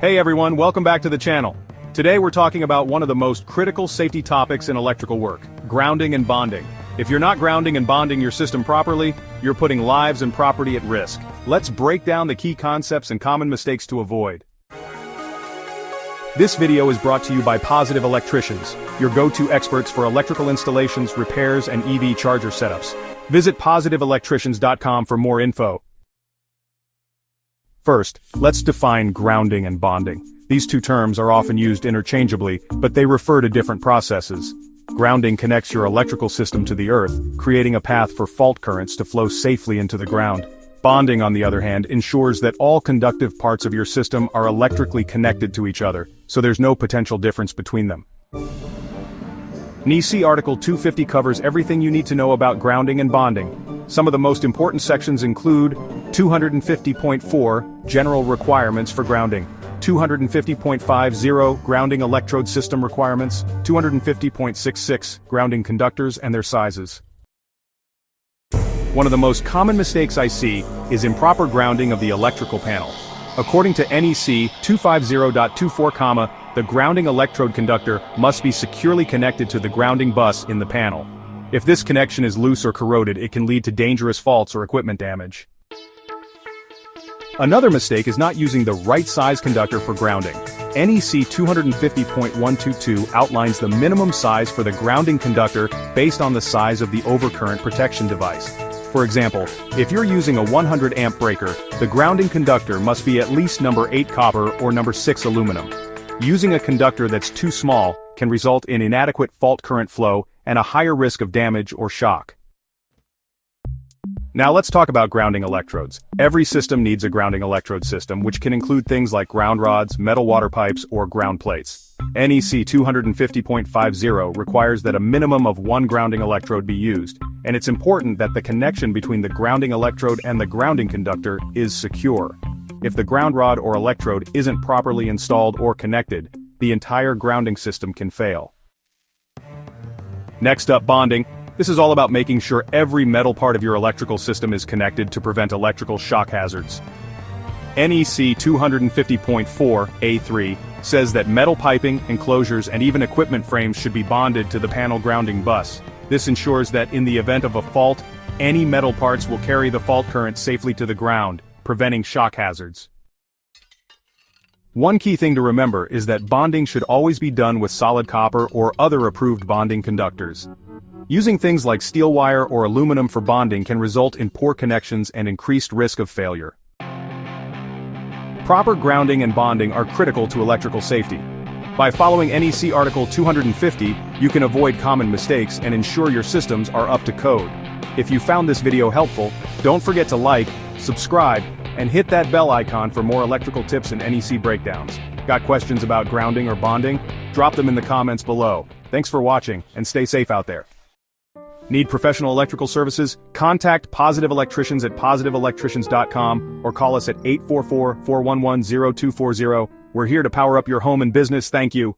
Hey everyone, welcome back to the channel. Today we're talking about one of the most critical safety topics in electrical work, grounding and bonding. If you're not grounding and bonding your system properly, you're putting lives and property at risk. Let's break down the key concepts and common mistakes to avoid. This video is brought to you by Positive Electricians, your go-to experts for electrical installations, repairs, and EV charger setups. Visit positiveelectricians.com for more info. First, let's define grounding and bonding. These two terms are often used interchangeably, but they refer to different processes. Grounding connects your electrical system to the earth, creating a path for fault currents to flow safely into the ground. Bonding, on the other hand, ensures that all conductive parts of your system are electrically connected to each other, so there's no potential difference between them. NEC Article 250 covers everything you need to know about grounding and bonding. Some of the most important sections include 250.4 General Requirements for Grounding, 250.50 Grounding Electrode System Requirements, 250.66 Grounding Conductors and their sizes. One of the most common mistakes I see is improper grounding of the electrical panel. According to NEC 250.24, the grounding electrode conductor must be securely connected to the grounding bus in the panel. If this connection is loose or corroded, it can lead to dangerous faults or equipment damage. Another mistake is not using the right size conductor for grounding. NEC 250.122 outlines the minimum size for the grounding conductor based on the size of the overcurrent protection device. For example, if you're using a 100 amp breaker, the grounding conductor must be at least number 8 copper or number 6 aluminum. Using a conductor that's too small can result in inadequate fault current flow and a higher risk of damage or shock. Now let's talk about grounding electrodes. Every system needs a grounding electrode system, which can include things like ground rods, metal water pipes, or ground plates. NEC 250.50 requires that a minimum of one grounding electrode be used, and it's important that the connection between the grounding electrode and the grounding conductor is secure. If the ground rod or electrode isn't properly installed or connected, the entire grounding system can fail. Next up, bonding. This is all about making sure every metal part of your electrical system is connected to prevent electrical shock hazards. NEC 250.4 says that metal piping, enclosures, and even equipment frames should be bonded to the panel grounding bus. This ensures that in the event of a fault, any metal parts will carry the fault current safely to the ground, preventing shock hazards. One key thing to remember is that bonding should always be done with solid copper or other approved bonding conductors. Using things like steel wire or aluminum for bonding can result in poor connections and increased risk of failure. Proper grounding and bonding are critical to electrical safety. By following NEC Article 250, you can avoid common mistakes and ensure your systems are up to code. If you found this video helpful, don't forget to like, subscribe, and hit that bell icon for more electrical tips and NEC breakdowns. Got questions about grounding or bonding? Drop them in the comments below. Thanks for watching, and stay safe out there. Need professional electrical services? Contact Positive Electricians at positiveelectricians.com or call us at 844-411-0240. We're here to power up your home and business. Thank you.